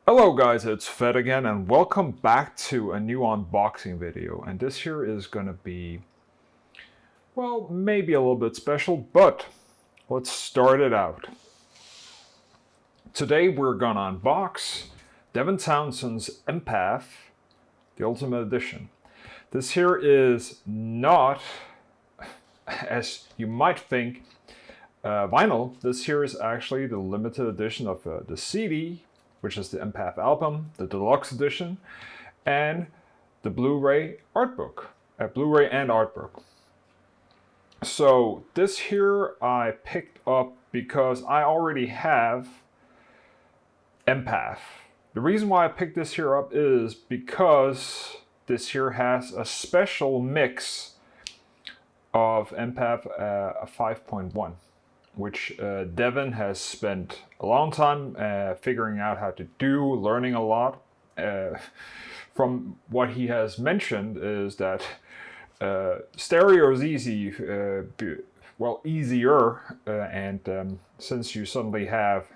Hello guys, it's Fed again and welcome back to a new unboxing video. And this here is gonna be, well, maybe a little bit special, but let's start it out. Today we're gonna unbox Devin Townsend's Empath, the Ultimate Edition. This here is not, as you might think, vinyl. This here is actually the limited edition of the CD, which is the Empath album, the deluxe edition, and the Blu-ray art book, Blu-ray and art book. So this here I picked up because I already have Empath. The reason why I picked this here up is because this here has a special mix of Empath 5.1. which Devin has spent a long time figuring out how to do, learning a lot. From what he has mentioned is that stereo is easy, easier, and since you suddenly have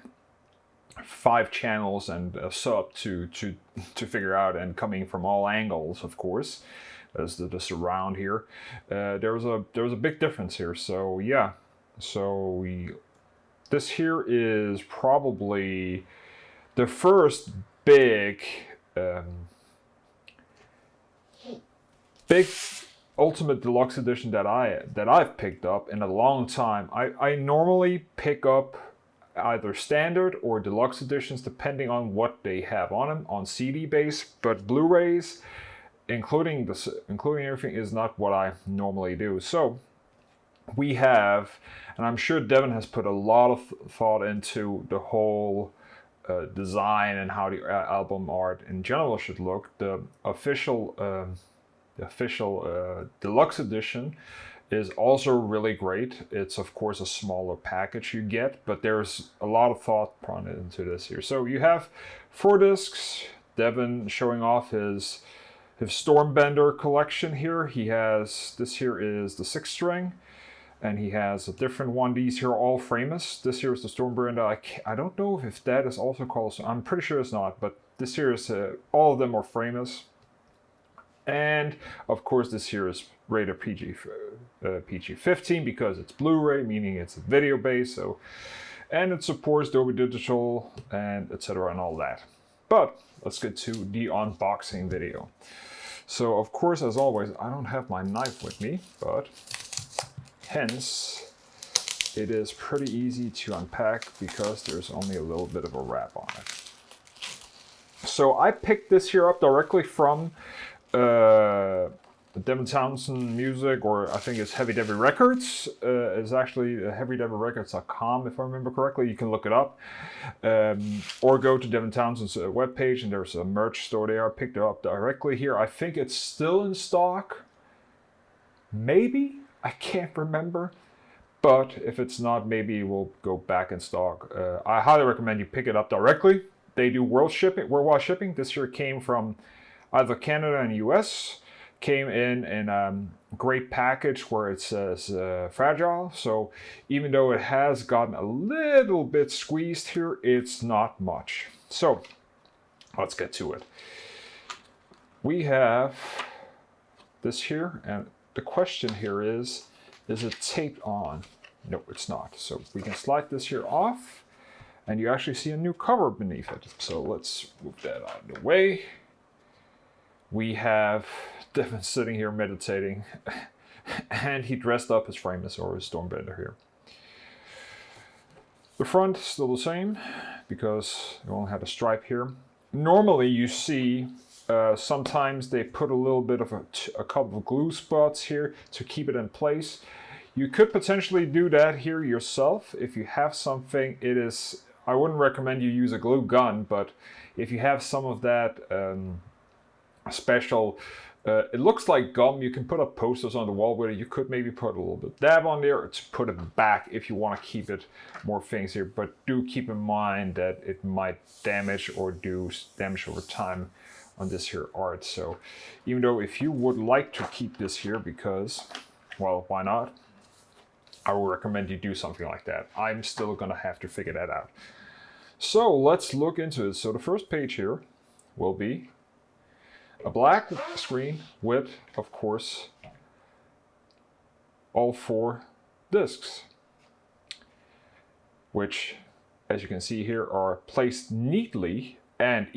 5 channels and a sub to figure out, and coming from all angles, of course, as the surround here, there was a big difference here. So yeah. So this here is probably the first big Ultimate Deluxe Edition that I've picked up in a long time. I normally pick up either standard or deluxe editions depending on what they have on them, on CD base, but Blu-rays, including everything, is not what I normally do. So we have, and I'm sure Devin has put a lot of thought into the whole design and how the album art in general should look. The official deluxe edition is also really great. It's of course a smaller package you get, but there's a lot of thought put into this here. So you have 4 discs. Devin showing off his Stormbender collection here. He has, this here is the 6 string. And he has a different one. These here are all frameless. This here is the Stormbender. I don't know if that is also called, I'm pretty sure it's not, but this here is, all of them are frameless. And of course this here is rated PG-15 because it's Blu-ray, meaning it's video based. So, and it supports Dolby Digital and etc. and all that. But let's get to the unboxing video. So of course, as always, I don't have my knife with me, but hence, it is pretty easy to unpack because there's only a little bit of a wrap on it. So I picked this here up directly from the Devin Townsend music, or I think it's Heavy Devil Records. It's actually heavydevilrecords.com, if I remember correctly. You can look it up. Or go to Devin Townsend's webpage, and there's a merch store there. I picked it up directly here. I think it's still in stock. Maybe? I can't remember, but if it's not, maybe it will go back in stock. I highly recommend you pick it up directly. They do worldwide shipping. This here came from either Canada and US. Came in a great package where it says fragile. So even though it has gotten a little bit squeezed here, it's not much. So let's get to it. We have this here, and the question here is it taped on? No, it's not. So we can slide this here off, and you actually see a new cover beneath it. So let's move that out of the way. We have Devin sitting here meditating, and he dressed up as Framus or his Stormbender here. The front is still the same because you only have a stripe here. Normally you see sometimes they put a little bit of a couple of glue spots here to keep it in place. You could potentially do that here yourself if you have something. I wouldn't recommend you use a glue gun, but if you have some of that special, it looks like gum. You can put up posters on the wall with it. You could maybe put a little bit of dab on there to put it back if you want to keep it more things here. But do keep in mind that it might damage or do damage over time on this here art. So even though if you would like to keep this here because, well, why not? I would recommend you do something like that. I'm still gonna have to figure that out. So let's look into it. So the first page here will be a black screen with, of course, all 4 discs, which, as you can see here, are placed neatly and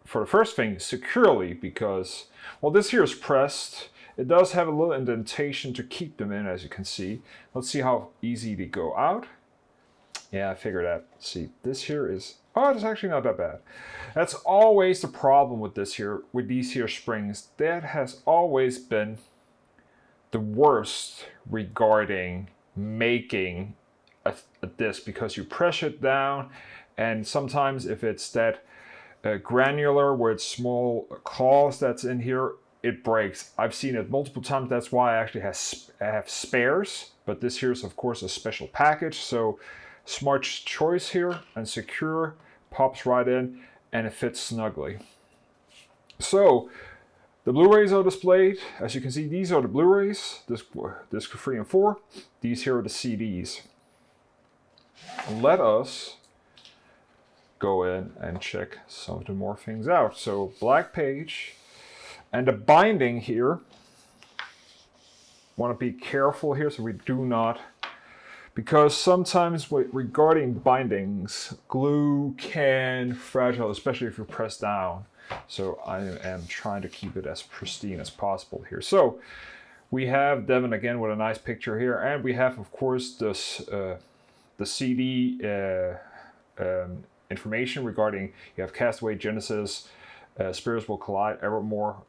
for the first thing, securely, because, well, this here is pressed. It does have a little indentation to keep them in, as you can see. Let's see how easy they go out. Yeah, I figured out. See, this here is, oh, it's actually not that bad. That's always the problem with this here, with these here springs. That has always been the worst regarding making a disc, because you press it down, and sometimes if it's that granular where it's small claws that's in here, it breaks. I've seen it multiple times. That's why I actually have spares, but this here is of course a special package, so smart choice here, and secure, pops right in, and it fits snugly. So the Blu-rays are displayed. As you can see, these are the Blu-rays, disc 3 and 4. These here are the CDs. Let us go in and check some of the more things out. So black page, and the binding here, want to be careful here so we do not, because sometimes regarding bindings, glue can fragile, especially if you press down. So I am trying to keep it as pristine as possible here. So we have Devin again with a nice picture here, and we have of course this the CD information regarding, you have Castaway, Genesis, Spirits Will Collide, Evermore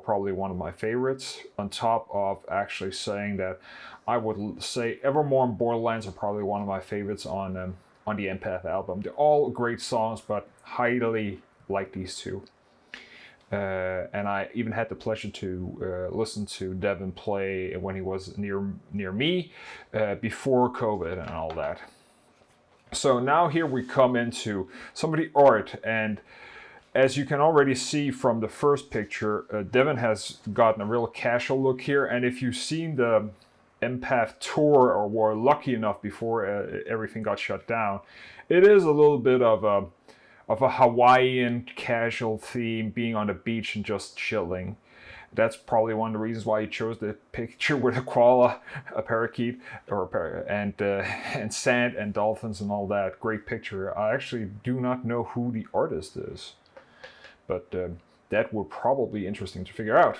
probably one of my favorites, on top of actually saying that I would say Evermore and Borderlands are probably one of my favorites on the Empath album. They're all great songs, but highly like these two. And I even had the pleasure to listen to Devin play when he was near me before COVID and all that. So now here we come into some of the art, and as you can already see from the first picture, Devin has gotten a real casual look here, and if you've seen the Empath tour or were lucky enough before everything got shut down, it is a little bit of a Hawaiian casual theme, being on the beach and just chilling. That's probably one of the reasons why he chose the picture with a koala, a parakeet, and sand and dolphins and all that. Great picture. I actually do not know who the artist is, but that would probably be interesting to figure out.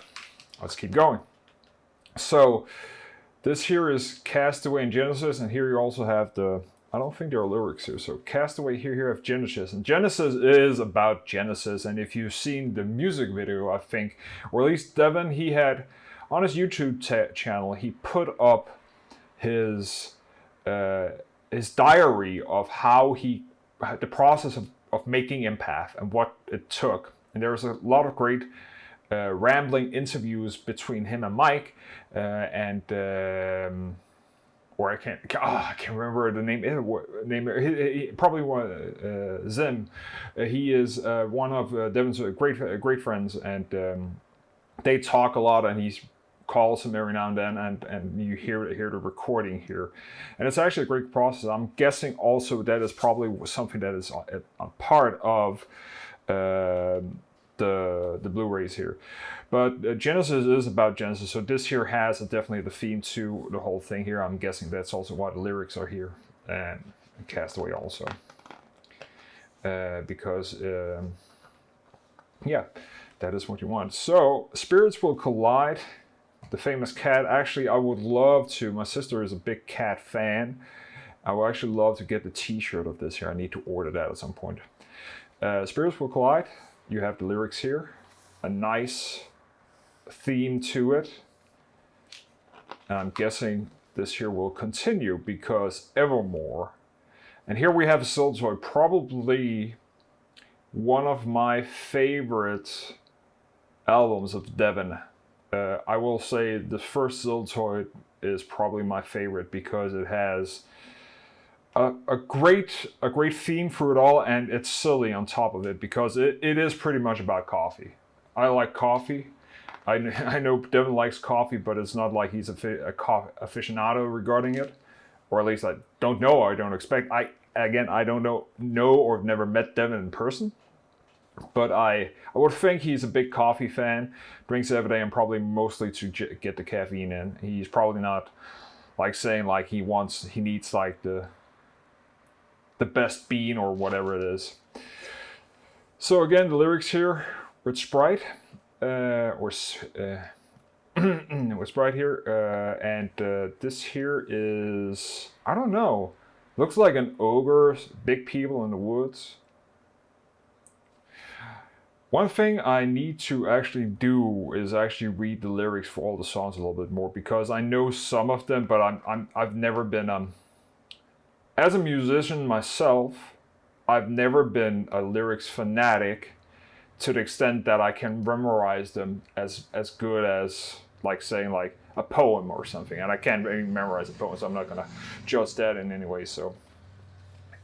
Let's keep going. So this here is Castaway and Genesis, and here you also have the, I don't think there are lyrics here. So Castaway, here you have Genesis. And Genesis is about Genesis. And if you've seen the music video, I think, or at least Devin, he had, on his YouTube channel, he put up his diary of how the process of making Empath and what it took. And there was a lot of great rambling interviews between him and Mike, or I can't remember the name. He probably one Zim. He is one of Devin's great friends, and they talk a lot, and he calls him every now and then, and you hear the recording here, and it's actually a great process. I'm guessing also that is probably something that is a part of the Blu-rays here. But Genesis is about Genesis, so this here has definitely the theme to the whole thing here. I'm guessing that's also why the lyrics are here, and Castaway also. Because, yeah, that is what you want. So, Spirits Will Collide, the famous cat. Actually, I would love to, my sister is a big cat fan. I would actually love to get the t-shirt of this here. I need to order that at some point. Spirits Will Collide, you have the lyrics here. A nice theme to it. And I'm guessing this here will continue because Evermore. And here we have Ziltoid, probably one of my favorite albums of Devin. I will say the first Ziltoid is probably my favorite because it has a great theme through it all, and it's silly on top of it because it is pretty much about coffee. I like coffee. I know Devin likes coffee, but it's not like he's a aficionado regarding it, or at least I don't know. I don't expect. again, I don't know or have never met Devin in person. But I would think he's a big coffee fan, drinks every day, and probably mostly to get the caffeine in. He's probably not like saying like he needs like the best bean or whatever it is. So again, the lyrics here with Sprite, with Sprite here, and this here is, I don't know, looks like an ogre, big people in the woods. One thing I need to actually do is actually read the lyrics for all the songs a little bit more, because I know some of them, but I've never been as a musician myself, I've never been a lyrics fanatic to the extent that I can memorize them as good as like saying like a poem or something. And I can't really memorize a poem, so I'm not gonna judge that in any way. So,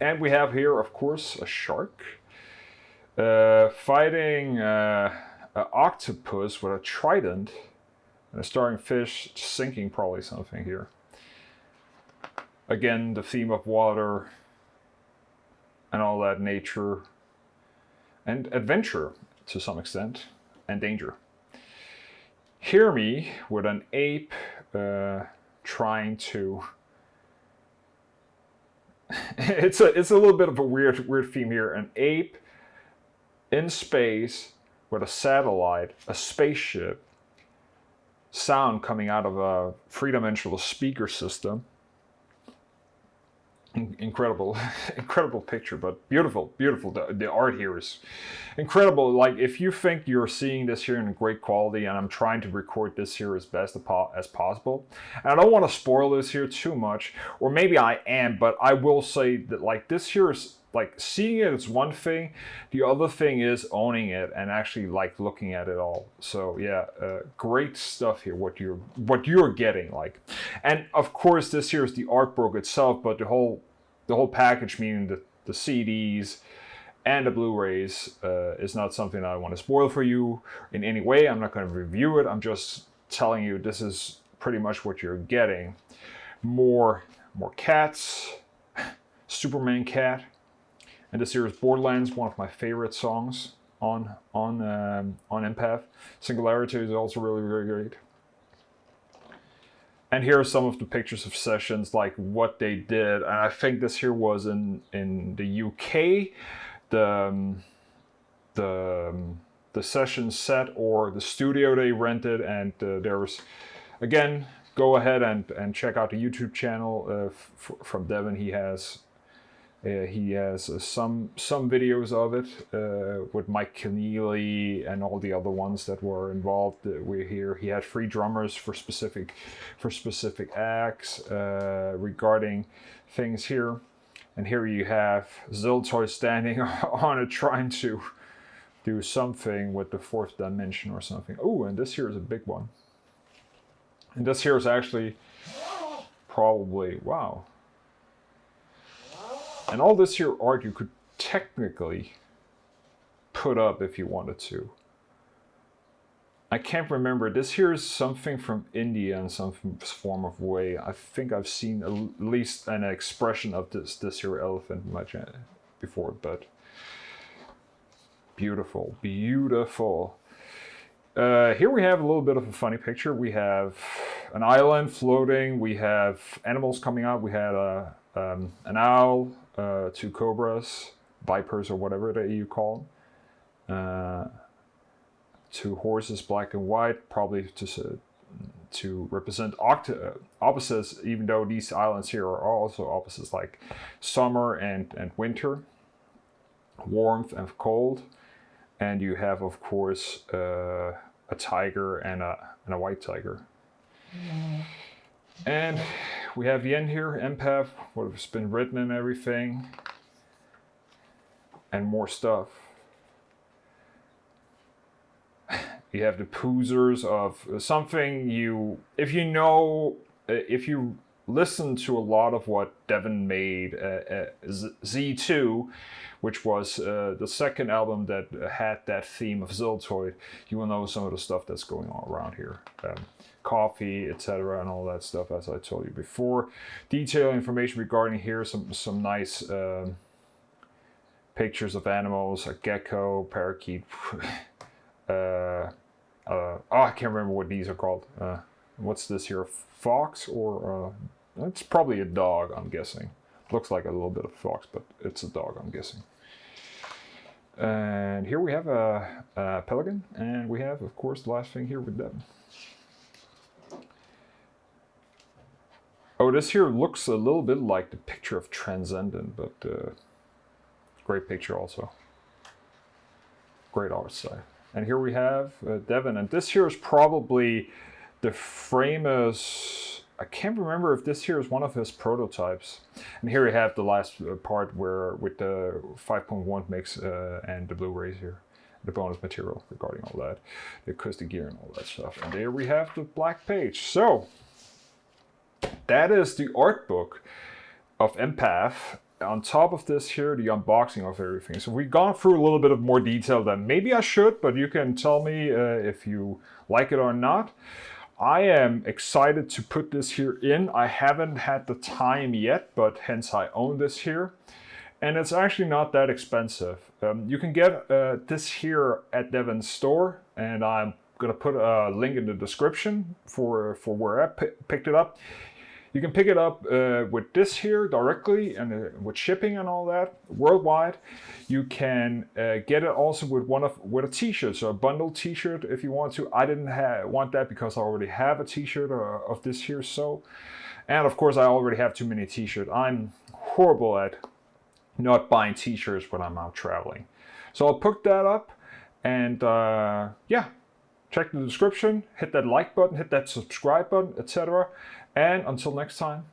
and we have here, of course, a shark. Fighting an octopus with a trident and a starving fish sinking probably something here. Again, the theme of water and all that, nature and adventure to some extent, and danger. Hear me with an ape trying to it's a little bit of a weird theme here. An ape in space with a satellite, a spaceship, sound coming out of a three-dimensional speaker system. Incredible picture, but beautiful. The art here is incredible. Like, if you think you're seeing this here in great quality, and I'm trying to record this here as best as possible, and I don't want to spoil this here too much, or maybe I am, but I will say that like this here is like, seeing it is one thing, the other thing is owning it and actually like looking at it all. So yeah, great stuff here, what you're getting, like. And of course this here is the art book itself, but the whole package, meaning the CDs and the Blu-rays, is not something I want to spoil for you in any way. I'm not going to review it. I'm just telling you this is pretty much what you're getting. More cats, Superman cat. And this here is Borderlands, one of my favorite songs on Empath. Singularity is also really, really great. And here are some of the pictures of sessions, like what they did. And I think this here was in the UK, the session set or the studio they rented. And there was, again, go ahead and check out the YouTube channel from Devin. He has some videos of it with Mike Keneally and all the other ones that were involved. He had 3 drummers for specific acts regarding things here. And here you have Ziltoy standing on it trying to do something with the 4th dimension or something. Oh, and this here is a big one. And this here is actually probably, wow. And all this here art you could technically put up if you wanted to. I can't remember. This here is something from India in some form of way. I think I've seen at least an expression of this here elephant much before, but beautiful. Here we have a little bit of a funny picture. We have an island floating. We have animals coming out. We had an owl, 2 cobras, vipers or whatever that you call them. 2 horses, black and white, probably to represent opposites, even though these islands here are also opposites, like summer and winter, warmth and cold. And you have, of course, a tiger and a white tiger. And we have the end here, Empath, what's been written and everything, and more stuff. You have the poozers of something if you listen to a lot of what Devin made, Z2, which was the second album that had that theme of Ziltoid, you will know some of the stuff that's going on around here. Coffee, etc., and all that stuff, as I told you before. Detailed information regarding here, some nice pictures of animals, a gecko, parakeet. I can't remember what these are called. What's this here? A fox or it's probably a dog, I'm guessing. Looks like a little bit of fox, but it's a dog, I'm guessing. And here we have a pelican, and we have, of course, the last thing here with Devin. Oh, this here looks a little bit like the picture of Transcendent, but great picture also. Great art side. And here we have Devin, and this here is probably the famous, I can't remember if this here is one of his prototypes. And here we have the last part where with the 5.1 mix and the Blu-rays here, the bonus material regarding all that, the acoustic gear and all that stuff. And there we have the black page. So that is the art book of Empath. On top of this here, the unboxing of everything. So we've gone through a little bit of more detail than maybe I should, but you can tell me if you like it or not. I am excited to put this here in. I haven't had the time yet, but hence I own this here. And it's actually not that expensive. You can get this here at Devin's store, and I'm gonna put a link in the description for where I picked it up. You can pick it up with this here directly, and with shipping and all that worldwide. You can get it also with a T-shirt, so a bundled T-shirt if you want to. I didn't want that because I already have a T-shirt of this here. So, and of course I already have too many T-shirts. I'm horrible at not buying T-shirts when I'm out traveling. So I'll put that up, and yeah, check the description, hit that like button, hit that subscribe button, etc. And until next time,